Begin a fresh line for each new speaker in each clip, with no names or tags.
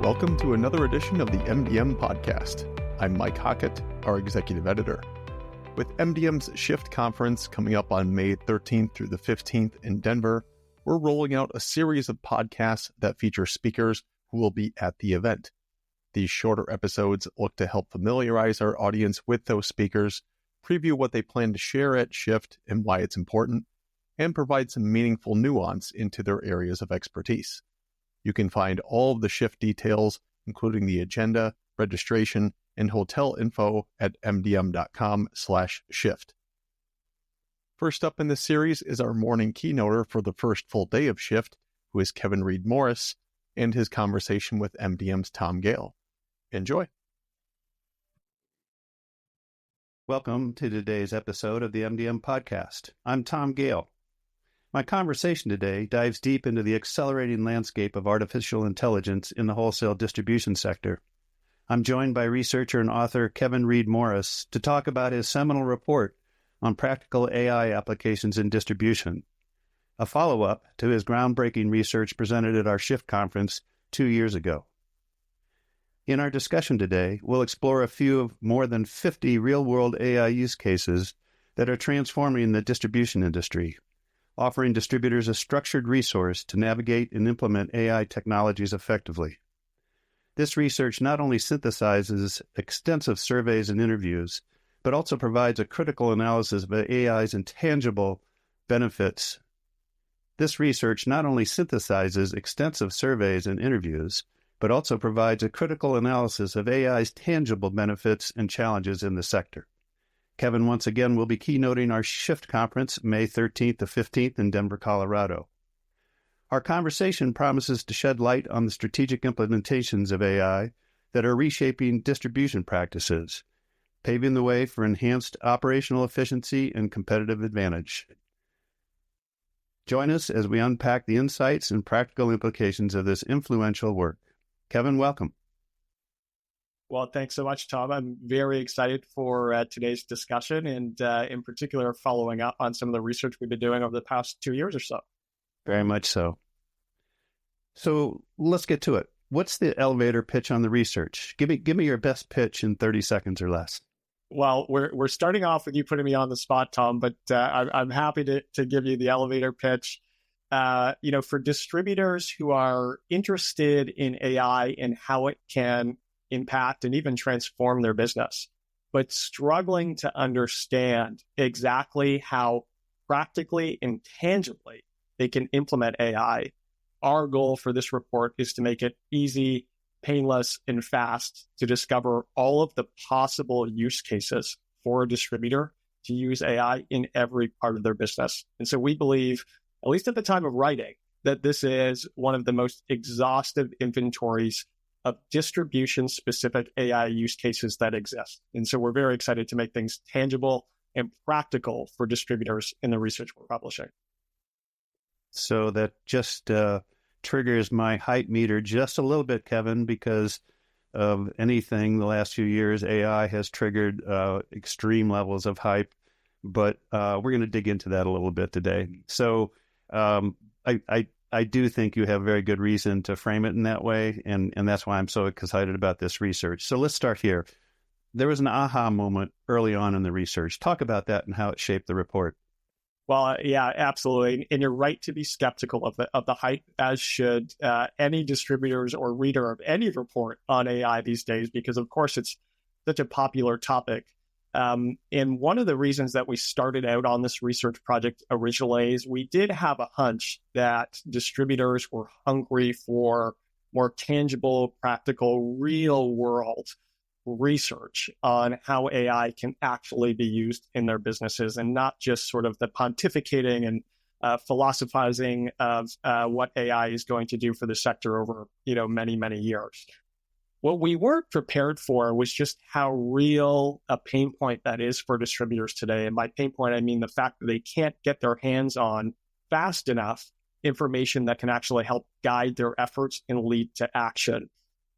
Welcome to another edition of the MDM podcast. I'm Mike Hockett, our executive editor. With MDM's Shift conference coming up on May 13th through the 15th in Denver, we're rolling out a series of podcasts that feature speakers who will be at the event. These shorter episodes look to help familiarize our audience with those speakers, preview what they plan to share at Shift and why it's important, and provide some meaningful nuance into their areas of expertise. You can find all of the Shift details, including the agenda, registration, and hotel info at mdm.com/shift. First up in this series is our morning keynoter for the first full day of Shift, who is Kevin Reid-Morris, and his conversation with MDM's Tom Gale. Enjoy.
Welcome to today's episode of the MDM podcast. I'm Tom Gale. My conversation today dives deep into the accelerating landscape of artificial intelligence in the wholesale distribution sector. I'm joined by researcher and author Kevin Reid-Morris to talk about his seminal report on practical AI applications in distribution, a follow-up to his groundbreaking research presented at our Shift conference 2 years ago. In our discussion today, we'll explore a few of more than 50 real-world AI use cases that are transforming the distribution industry, offering distributors a structured resource to navigate and implement AI technologies effectively. This research not only synthesizes extensive surveys and interviews, but also provides a critical analysis of AI's intangible benefits. This research not only synthesizes extensive surveys and interviews, but also provides a critical analysis of AI's tangible benefits and challenges in the sector. Kevin once again will be keynoting our Shift conference May 13th to 15th in Denver, Colorado. Our conversation promises to shed light on the strategic implementations of AI that are reshaping distribution practices, paving the way for enhanced operational efficiency and competitive advantage. Join us as we unpack the insights and practical implications of this influential work. Kevin, welcome.
Well, thanks so much, Tom. I'm very excited for today's discussion and in particular following up on some of the research we've been doing over the past 2 years or so.
Very much so. So let's get to it. What's the elevator pitch on the research? Give me your best pitch in 30 seconds or less.
Well, we're starting off with you putting me on the spot, Tom, but I'm happy to give you the elevator pitch. For distributors who are interested in AI and how it can impact and even transform their business, but struggling to understand exactly how practically and tangibly they can implement AI. Our goal for this report is to make it easy, painless, and fast to discover all of the possible use cases for a distributor to use AI in every part of their business. And so we believe, at least at the time of writing, that this is one of the most exhaustive inventories of distribution-specific AI use cases that exist. And so we're very excited to make things tangible and practical for distributors in the research we're publishing.
So that just triggers my hype meter just a little bit, Kevin, because of anything the last few years, AI has triggered extreme levels of hype, but we're going to dig into that a little bit today. So I do think you have very good reason to frame it in that way, and that's why I'm so excited about this research. So let's start here. There was an aha moment early on in the research. Talk about that and how it shaped the report.
Well, yeah, absolutely. And you're right to be skeptical of the hype, as should any distributors or reader of any report on AI these days, because of course it's such a popular topic. And one of the reasons that we started out on this research project originally is we did have a hunch that distributors were hungry for more tangible, practical, real-world research on how AI can actually be used in their businesses, and not just sort of the pontificating and philosophizing of what AI is going to do for the sector over many, many years. What we weren't prepared for was just how real a pain point that is for distributors today. And by pain point, I mean the fact that they can't get their hands on fast enough information that can actually help guide their efforts and lead to action.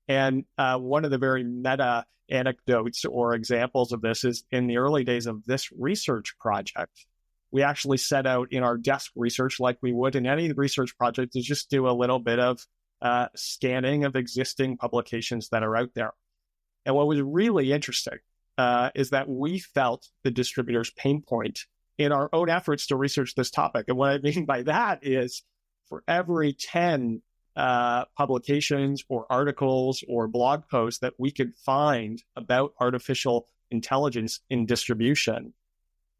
And one of the very meta anecdotes or examples of this is in the early days of this research project, we actually set out in our desk research, like we would in any research project, to just do a little bit of scanning of existing publications that are out there. And what was really interesting is that we felt the distributor's pain point in our own efforts to research this topic. And what I mean by that is for every 10 publications or articles or blog posts that we could find about artificial intelligence in distribution,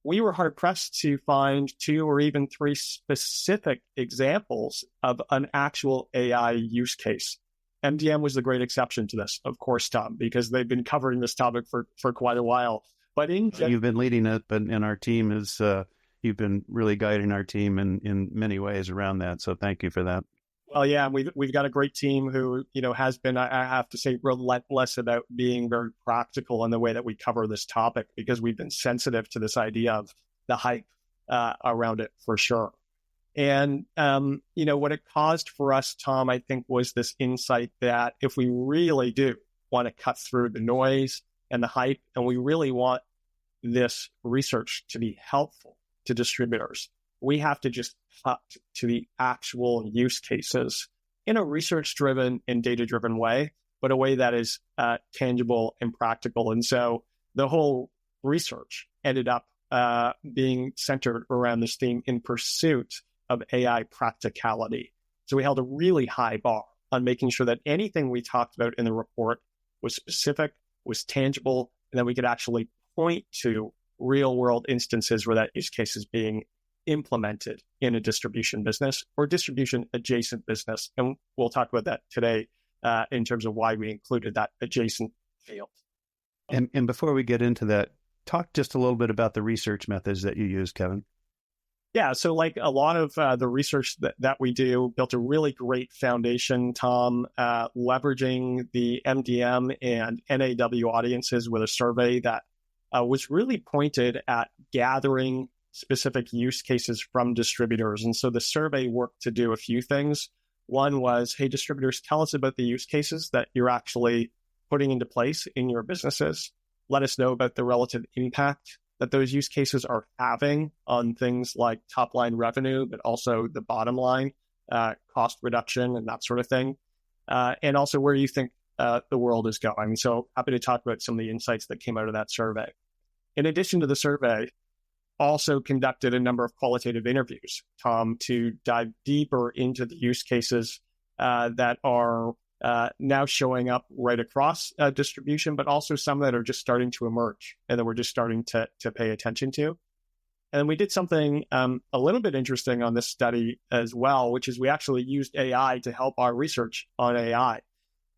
we were hard-pressed to find 2 or even 3 specific examples of an actual AI use case. MDM was the great exception to this, of course, Tom, because they've been covering this topic for quite a while. But
you've been leading it, but in our team is you've been really guiding our team in many ways around that. So thank you for that.
Well, yeah, we've got a great team who, has been, I have to say, relentless about being very practical in the way that we cover this topic, because we've been sensitive to this idea of the hype around it for sure. And, what it caused for us, Tom, I think, was this insight that if we really do want to cut through the noise and the hype, and we really want this research to be helpful to distributors, we have to just cut to the actual use cases in a research-driven and data-driven way, but a way that is tangible and practical. And so the whole research ended up being centered around this theme in pursuit of AI practicality. So we held a really high bar on making sure that anything we talked about in the report was specific, was tangible, and that we could actually point to real-world instances where that use case is being implemented in a distribution business or distribution adjacent business. And we'll talk about that today in terms of why we included that adjacent field.
And before we get into that, talk just a little bit about the research methods that you use, Kevin.
Yeah, so like a lot of the research that we do built a really great foundation, Tom, leveraging the MDM and NAW audiences with a survey that was really pointed at gathering specific use cases from distributors. And so the survey worked to do a few things. One was, hey, distributors, tell us about the use cases that you're actually putting into place in your businesses. Let us know about the relative impact that those use cases are having on things like top line revenue, but also the bottom line, cost reduction and that sort of thing. And also where you think the world is going. So happy to talk about some of the insights that came out of that survey. In addition to the survey, also conducted a number of qualitative interviews, Tom, to dive deeper into the use cases that are now showing up right across distribution, but also some that are just starting to emerge and that we're just starting to pay attention to. And then we did something a little bit interesting on this study as well, which is we actually used AI to help our research on AI.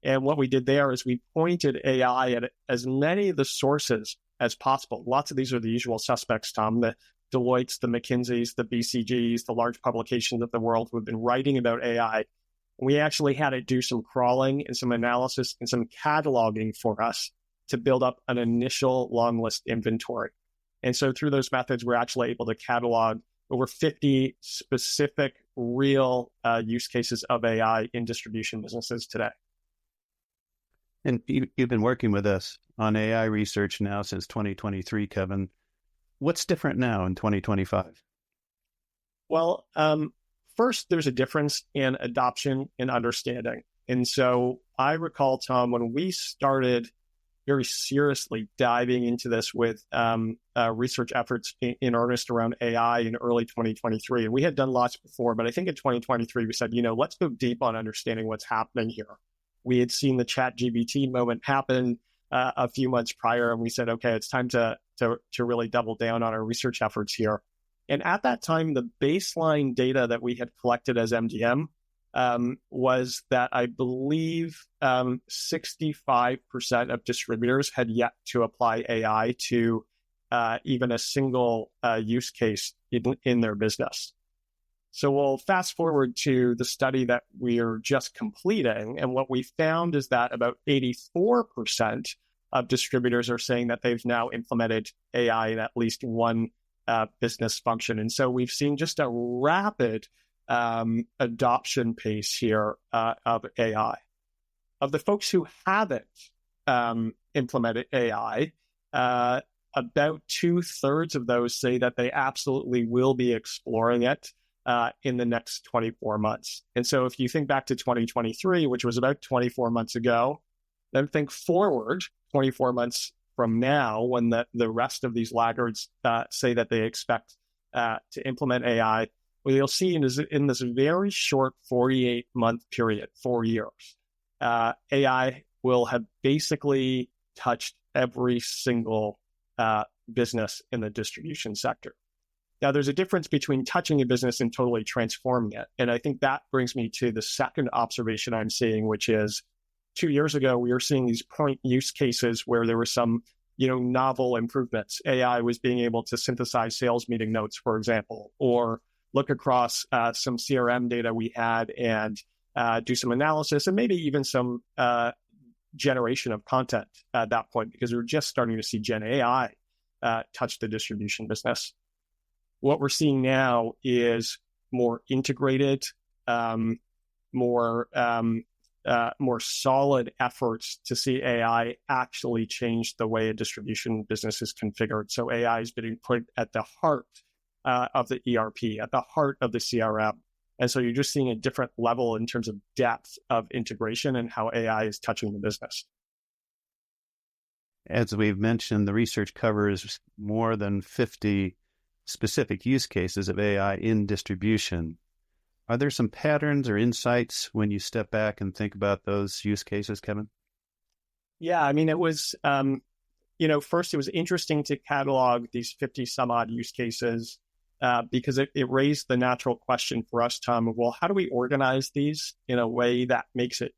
And what we did there is we pointed AI at as many of the sources as possible. Lots of these are the usual suspects, Tom, the Deloitte's, the McKinsey's, the BCG's, the large publications of the world who have been writing about AI. We actually had it do some crawling and some analysis and some cataloging for us to build up an initial long list inventory. And so through those methods, we're actually able to catalog over 50 specific real use cases of AI in distribution businesses today.
And you've been working with us on AI research now since 2023, Kevin. What's different now in 2025?
Well, first, there's a difference in adoption and understanding. And so I recall, Tom, when we started very seriously diving into this with research efforts in earnest around AI in early 2023. And we had done lots before, but I think in 2023, we said, let's go deep on understanding what's happening here. We had seen the ChatGPT moment happen a few months prior, and we said, okay, it's time to really double down on our research efforts here. And at that time, the baseline data that we had collected as MDM was that I believe 65% of distributors had yet to apply AI to even a single use case in their business. So we'll fast forward to the study that we're just completing. And what we found is that about 84% of distributors are saying that they've now implemented AI in at least one business function. And so we've seen just a rapid adoption pace here of AI. Of the folks who haven't implemented AI, about 2/3 of those say that they absolutely will be exploring it in the next 24 months. And so if you think back to 2023, which was about 24 months ago, then think forward 24 months from now when the rest of these laggards say that they expect to implement AI. What you'll see in this very short 48-month period, 4 years, AI will have basically touched every single business in the distribution sector. Now, there's a difference between touching a business and totally transforming it. And I think that brings me to the second observation I'm seeing, which is 2 years ago, we were seeing these point use cases where there were some, novel improvements. AI was being able to synthesize sales meeting notes, for example, or look across some CRM data we had and do some analysis and maybe even some generation of content at that point, because we were just starting to see Gen AI touch the distribution business. What we're seeing now is more integrated, more solid efforts to see AI actually change the way a distribution business is configured. So AI is being put at the heart of the ERP, at the heart of the CRM. And so you're just seeing a different level in terms of depth of integration and how AI is touching the business.
As we've mentioned, the research covers more than 50 specific use cases of AI in distribution. Are there some patterns or insights when you step back and think about those use cases, Kevin?
Yeah, I mean, it was, first it was interesting to catalog these 50 some odd use cases because it raised the natural question for us, Tom, of, well, how do we organize these in a way that makes it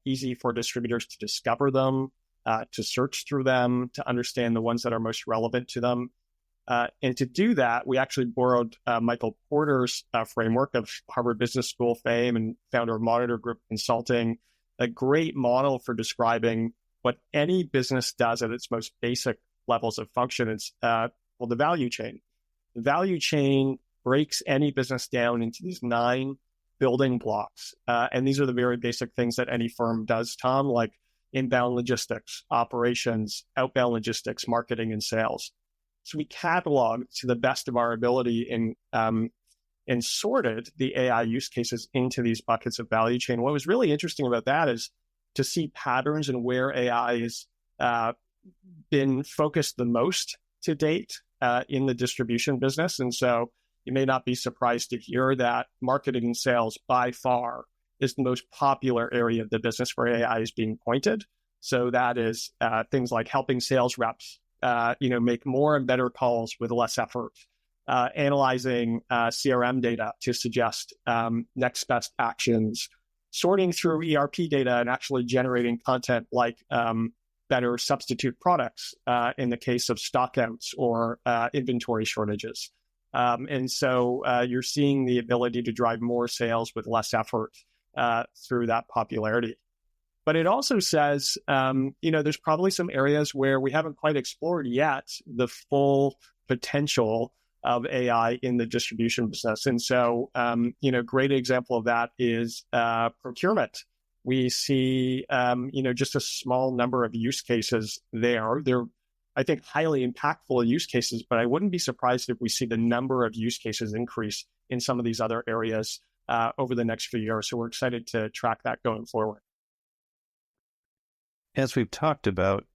easy for distributors to discover them, to search through them, to understand the ones that are most relevant to them. And to do that, we actually borrowed Michael Porter's framework of Harvard Business School fame and founder of Monitor Group Consulting, a great model for describing what any business does at its most basic levels of function. It's the value chain. The value chain breaks any business down into these 9 building blocks. And these are the very basic things that any firm does, Tom, like inbound logistics, operations, outbound logistics, marketing, and sales. So we cataloged to the best of our ability and sorted the AI use cases into these buckets of value chain. What was really interesting about that is to see patterns and where AI has been focused the most to date in the distribution business. And so you may not be surprised to hear that marketing and sales by far is the most popular area of the business where AI is being pointed. So that is things like helping sales reps make more and better calls with less effort, analyzing CRM data to suggest next best actions, sorting through ERP data and actually generating content like better substitute products in the case of stockouts or inventory shortages. And so you're seeing the ability to drive more sales with less effort through that popularity. But it also says, there's probably some areas where we haven't quite explored yet the full potential of AI in the distribution business. And so, great example of that is procurement. We see, just a small number of use cases there. They're, I think, highly impactful use cases, but I wouldn't be surprised if we see the number of use cases increase in some of these other areas over the next few years. So we're excited to track that going forward.
As we've talked about,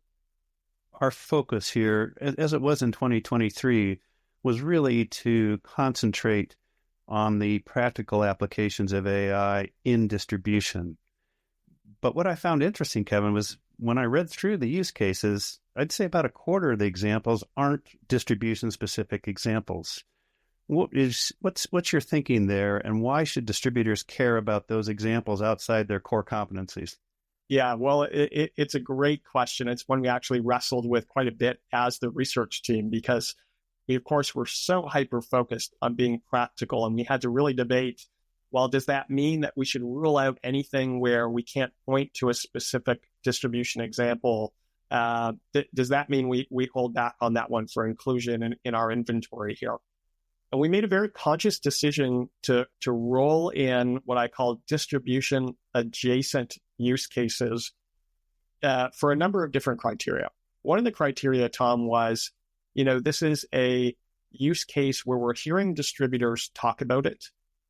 our focus here, as it was in 2023, was really to concentrate on the practical applications of AI in distribution. But what I found interesting, Kevin, was when I read through the use cases, I'd say about a quarter of the examples aren't distribution-specific examples. What's your thinking there, and why should distributors care about those examples outside their core competencies?
Yeah, well, it's a great question. It's one we actually wrestled with quite a bit as the research team, because we, of course, were so hyper-focused on being practical, and we had to really debate, well, does that mean that we should rule out anything where we can't point to a specific distribution example? Does that mean we hold back on that one for inclusion in our inventory here? And we made a very conscious decision to roll in what I call distribution adjacent use cases for a number of different criteria. One of the criteria, Tom, was, this is a use case where we're hearing distributors talk about it,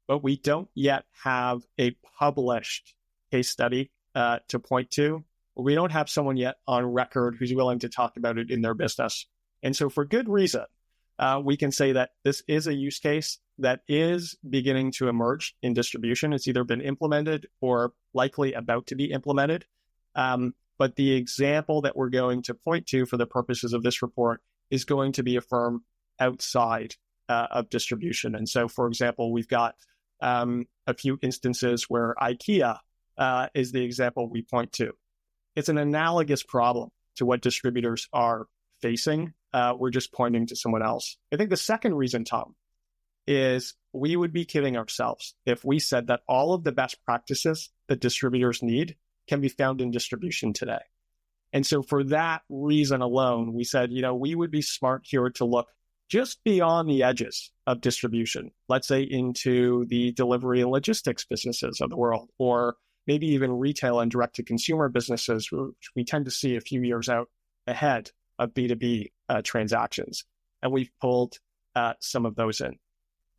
but we don't yet have a published case study to point to. We don't have someone yet on record who's willing to talk about it in their business. And so for good reason, we can say that this is a use case that is beginning to emerge in distribution. It's either been implemented or likely about to be implemented. But the example that we're going to point to for the purposes of this report is going to be a firm outside of distribution. And so, for example, we've got a few instances where IKEA is the example we point to. It's an analogous problem to what distributors are facing. We're just pointing to someone else. I think the second reason, Tom, is we would be kidding ourselves if we said that all of the best practices that distributors need can be found in distribution today. And so for that reason alone, we said, we would be smart here to look just beyond the edges of distribution, let's say into the delivery and logistics businesses of the world, or maybe even retail and direct-to-consumer businesses, which we tend to see a few years out ahead of B2B transactions. And we've pulled some of those in.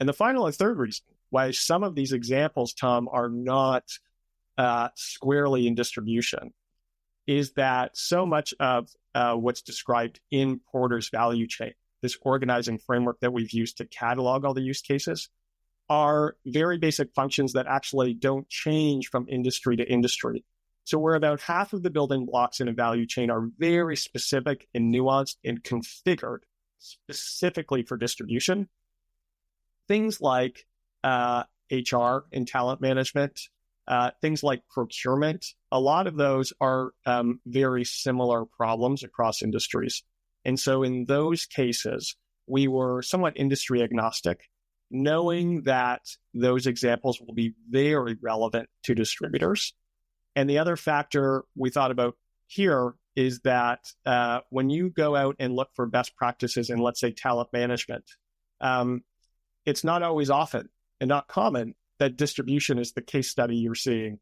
And the final and third reason why some of these examples, Tom, are not squarely in distribution is that so much of what's described in Porter's value chain, this organizing framework that we've used to catalog all the use cases, are very basic functions that actually don't change from industry to industry. So where about half of the building blocks in a value chain are very specific and nuanced and configured specifically for distribution, things like HR and talent management, things like procurement, a lot of those are very similar problems across industries. And so in those cases, we were somewhat industry agnostic, knowing that those examples will be very relevant to distributors. And the other factor we thought about here is that when you go out and look for best practices in, let's say, talent management, it's not always often and not common that distribution is the case study you're seeing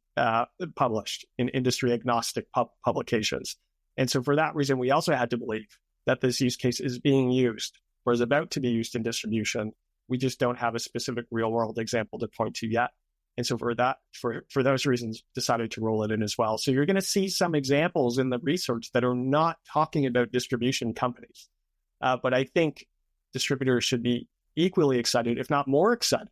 published in industry agnostic publications. And so for that reason, we also had to believe that this use case is being used or is about to be used in distribution. We just don't have a specific real world example to point to yet. And so for those reasons, decided to roll it in as well. So you're going to see some examples in the research that are not talking about distribution companies. But I think distributors should be equally excited, if not more excited,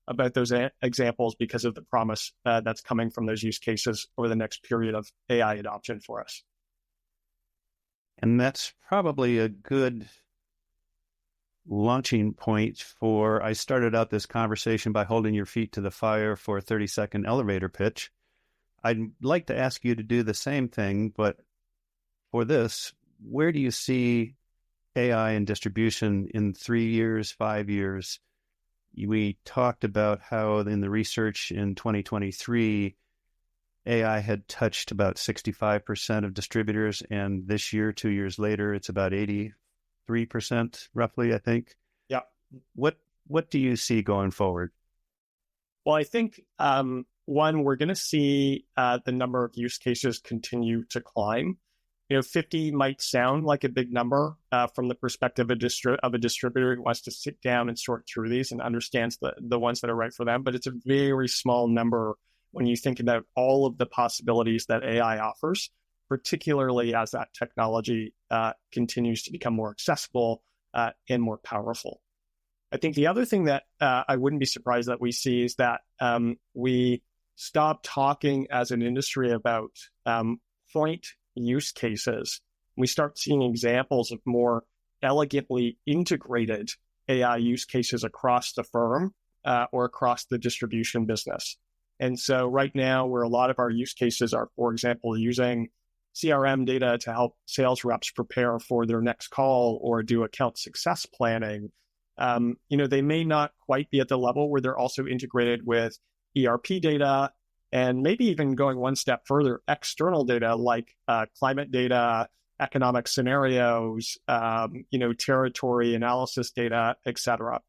about those examples because of the promise that's coming from those use cases over the next period of AI adoption for us.
And that's probably a good launching point for, I started out this conversation by holding your feet to the fire for a 30-second elevator pitch. I'd like to ask you to do the same thing, but for this, where do you see AI and distribution in 3 years, 5 years? We talked about how in the research in 2023, AI had touched about 65% of distributors, and this year, 2 years later, it's about 83% roughly, I think.
Yeah.
What do you see going forward?
Well, I think, one, we're going to see the number of use cases continue to climb. 50 might sound like a big number from the perspective of a distributor who wants to sit down and sort through these and understands the ones that are right for them. But it's a very small number when you think about all of the possibilities that AI offers, particularly as that technology continues to become more accessible and more powerful. I think the other thing that I wouldn't be surprised that we see is that we stop talking as an industry about point use cases. We start seeing examples of more elegantly integrated AI use cases across the firm or across the distribution business. And so right now, where a lot of our use cases are, for example, using CRM data to help sales reps prepare for their next call or do account success planning, they may not quite be at the level where they're also integrated with ERP data and maybe even going one step further, external data like climate data, economic scenarios, territory analysis data, et cetera.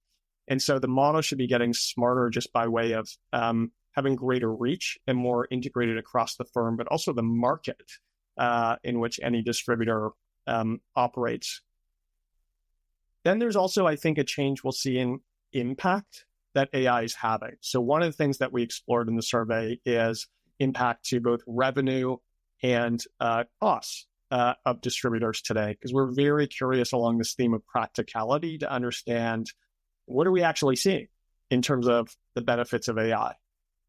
And so the model should be getting smarter just by way of having greater reach and more integrated across the firm, but also the market in which any distributor operates. Then there's also, I think, a change we'll see in impact that AI is having. So one of the things that we explored in the survey is impact to both revenue and costs of distributors today, because we're very curious along this theme of practicality to understand what are we actually seeing in terms of the benefits of AI.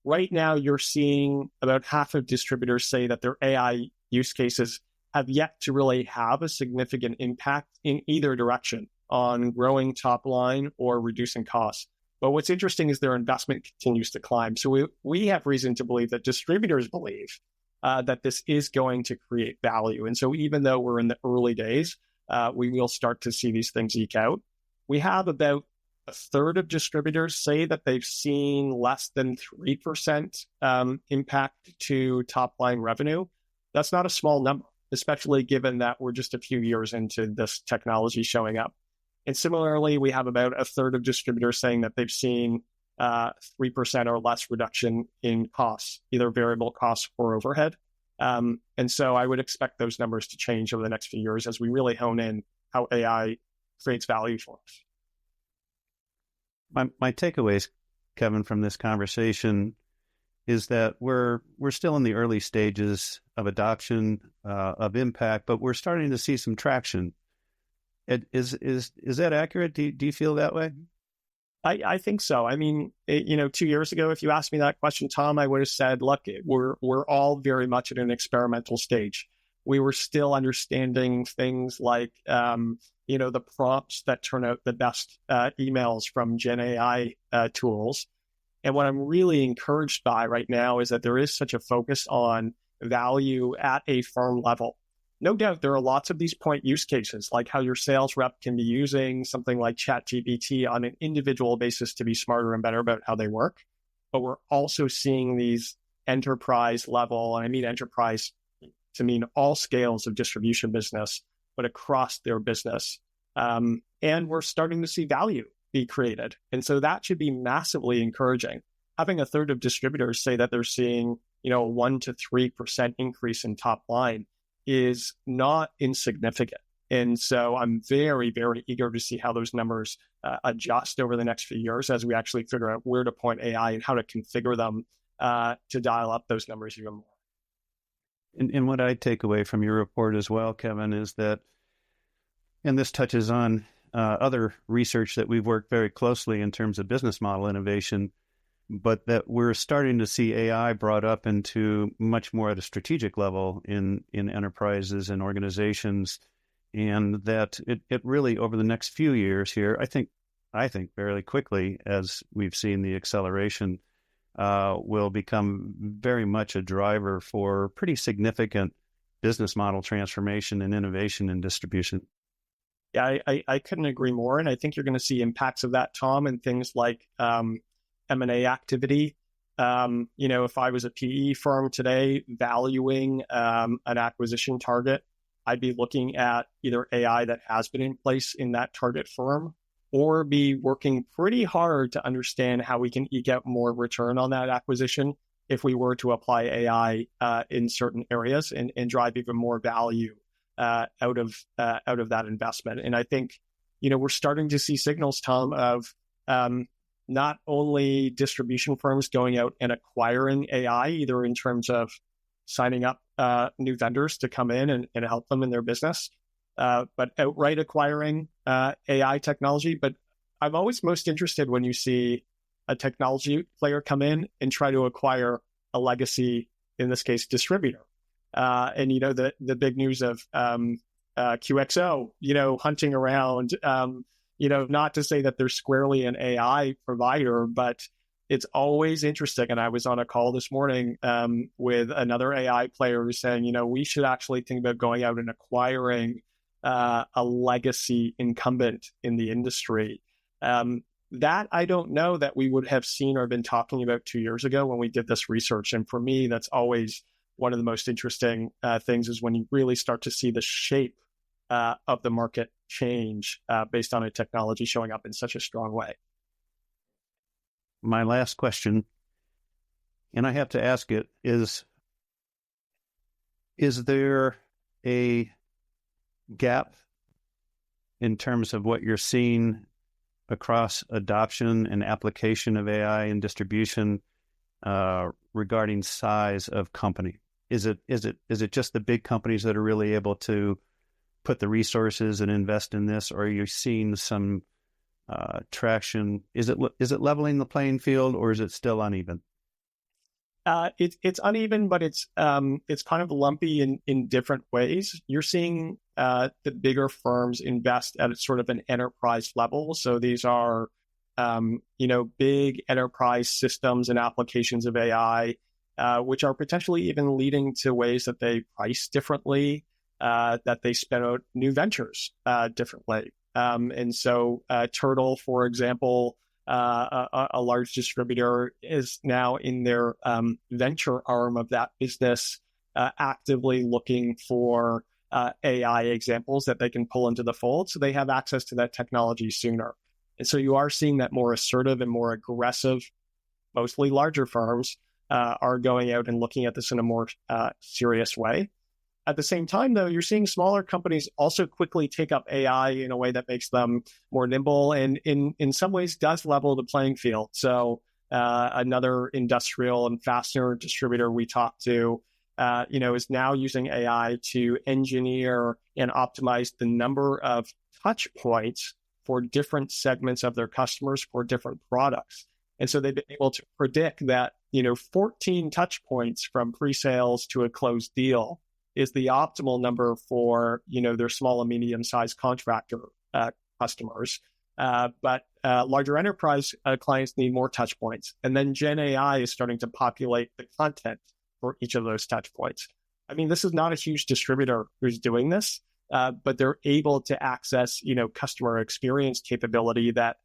Right now, you're seeing about half of distributors say that their AI use cases have yet to really have a significant impact in either direction on growing top line or reducing costs. But what's interesting is their investment continues to climb. So we have reason to believe that distributors believe that this is going to create value. And so even though we're in the early days, we will start to see these things eke out. We have about a third of distributors say that they've seen less than 3% impact to top line revenue. That's not a small number, especially given that we're just a few years into this technology showing up. And similarly, we have about a third of distributors saying that they've seen 3% or less reduction in costs, either variable costs or overhead. And so I would expect those numbers to change over the next few years as we really hone in how AI creates value for us.
My takeaways, Kevin, from this conversation is that we're still in the early stages of adoption, of impact, but we're starting to see some traction. Is that accurate? Do you feel that way?
I think so. I mean, 2 years ago, if you asked me that question, Tom, I would have said, look, we're all very much at an experimental stage. We were still understanding things like, the prompts that turn out the best emails from Gen AI tools. And what I'm really encouraged by right now is that there is such a focus on value at a firm level. No doubt there are lots of these point use cases, like how your sales rep can be using something like ChatGPT on an individual basis to be smarter and better about how they work. But we're also seeing these enterprise level, and I mean enterprise to mean all scales of distribution business, but across their business. And we're starting to see value be created. And so that should be massively encouraging. Having a third of distributors say that they're seeing, 1 to 3% increase in top line is not insignificant. And so I'm very, very eager to see how those numbers adjust over the next few years as we actually figure out where to point AI and how to configure them to dial up those numbers even more.
And what I take away from your report as well, Kevin, is that, and this touches on other research that we've worked very closely in terms of business model innovation, but that we're starting to see AI brought up into much more at a strategic level in enterprises and organizations, and that it really over the next few years here, I think fairly quickly, as we've seen the acceleration, will become very much a driver for pretty significant business model transformation and innovation in distribution.
Yeah, I couldn't agree more. And I think you're going to see impacts of that, Tom, and things like M&A activity. If I was a PE firm today valuing an acquisition target, I'd be looking at either AI that has been in place in that target firm, or be working pretty hard to understand how we can eke out more return on that acquisition if we were to apply AI in certain areas and drive even more value out of that investment. And I think, we're starting to see signals, Tom, of not only distribution firms going out and acquiring AI, either in terms of signing up new vendors to come in and help them in their business, but outright acquiring AI technology. But I'm always most interested when you see a technology player come in and try to acquire a legacy, in this case, distributor. And the big news of QXO, hunting around, not to say that they're squarely an AI provider, but it's always interesting. And I was on a call this morning with another AI player who's saying, we should actually think about going out and acquiring a legacy incumbent in the industry. That I don't know that we would have seen or been talking about 2 years ago when we did this research. And for me, that's always one of the most interesting things, is when you really start to see the shape of the market change based on a technology showing up in such a strong way.
My last question, and I have to ask it, is there a gap in terms of what you're seeing across adoption and application of AI and distribution regarding size of company? Is it just the big companies that are really able to put the resources and invest in this, or are you seeing some traction? Is it leveling the playing field, or is it still uneven?
It's uneven, but it's kind of lumpy in different ways. You're seeing the bigger firms invest at sort of an enterprise level. So these are, big enterprise systems and applications of AI, which are potentially even leading to ways that they price differently, that they spin out new ventures differently. And so Turtle, for example, a large distributor, is now in their venture arm of that business, actively looking for AI examples that they can pull into the fold so they have access to that technology sooner. And so you are seeing that more assertive and more aggressive, mostly larger firms, are going out and looking at this in a more serious way. At the same time, though, you're seeing smaller companies also quickly take up AI in a way that makes them more nimble and in some ways does level the playing field. So another industrial and fastener distributor we talked to, is now using AI to engineer and optimize the number of touch points for different segments of their customers for different products. And so they've been able to predict that, 14 touch points from pre-sales to a closed deal is the optimal number for, their small and medium-sized contractor customers. But larger enterprise clients need more touch points. And then Gen AI is starting to populate the content for each of those touch points. I mean, this is not a huge distributor who's doing this, but they're able to access, customer experience capability that,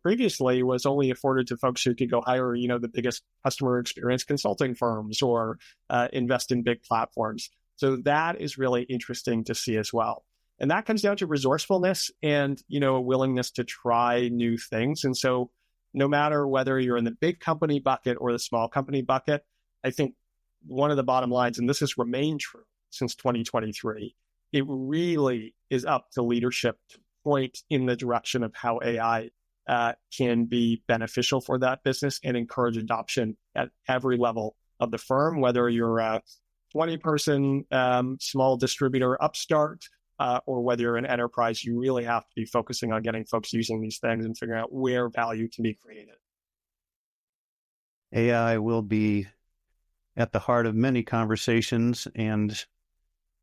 previously was only afforded to folks who could go hire, the biggest customer experience consulting firms or invest in big platforms. So that is really interesting to see as well. And that comes down to resourcefulness and, a willingness to try new things. And so no matter whether you're in the big company bucket or the small company bucket, I think one of the bottom lines, and this has remained true since 2023, it really is up to leadership to point in the direction of how AI can be beneficial for that business and encourage adoption at every level of the firm, whether you're a 20-person small distributor upstart, or whether you're an enterprise. You really have to be focusing on getting folks using these things and figuring out where value can be created.
AI will be at the heart of many conversations and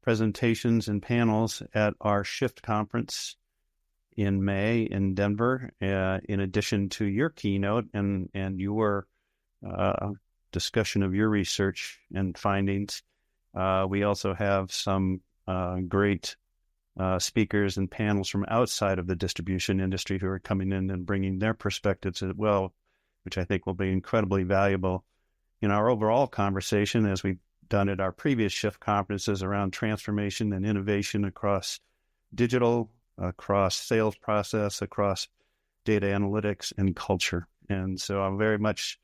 presentations and panels at our Shift conference in May in Denver, in addition to your keynote and your discussion of your research and findings. We also have some great speakers and panels from outside of the distribution industry who are coming in and bringing their perspectives as well, which I think will be incredibly valuable in our overall conversation, as we've done at our previous Shift conferences around transformation and innovation across digital, across sales process, across data analytics and culture. And so I very much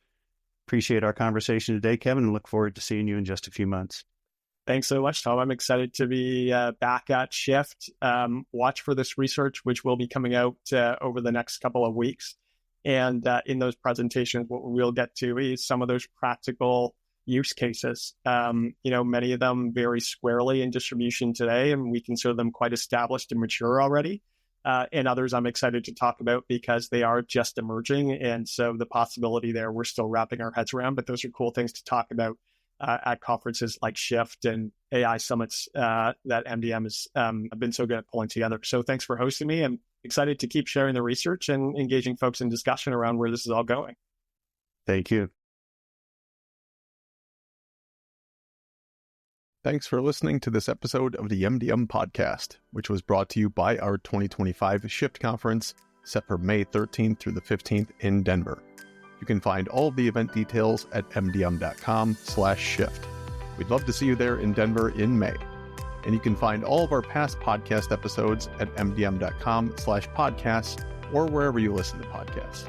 appreciate our conversation today, Kevin, and look forward to seeing you in just a few months.
Thanks so much, Tom. I'm excited to be back at Shift. Watch for this research, which will be coming out over the next couple of weeks. And in those presentations, what we'll get to is some of those practical use cases. Many of them very squarely in distribution today, and we consider them quite established and mature already. And others I'm excited to talk about because they are just emerging. And so the possibility there, we're still wrapping our heads around, but those are cool things to talk about at conferences like Shift and AI summits that MDM has been so good at pulling together. So thanks for hosting me. I'm excited to keep sharing the research and engaging folks in discussion around where this is all going.
Thank you.
Thanks for listening to this episode of the MDM podcast, which was brought to you by our 2025 Shift Conference, set for May 13th through the 15th in Denver. You can find all of the event details at mdm.com/shift. We'd love to see you there in Denver in May. And you can find all of our past podcast episodes at mdm.com/podcasts or wherever you listen to podcasts.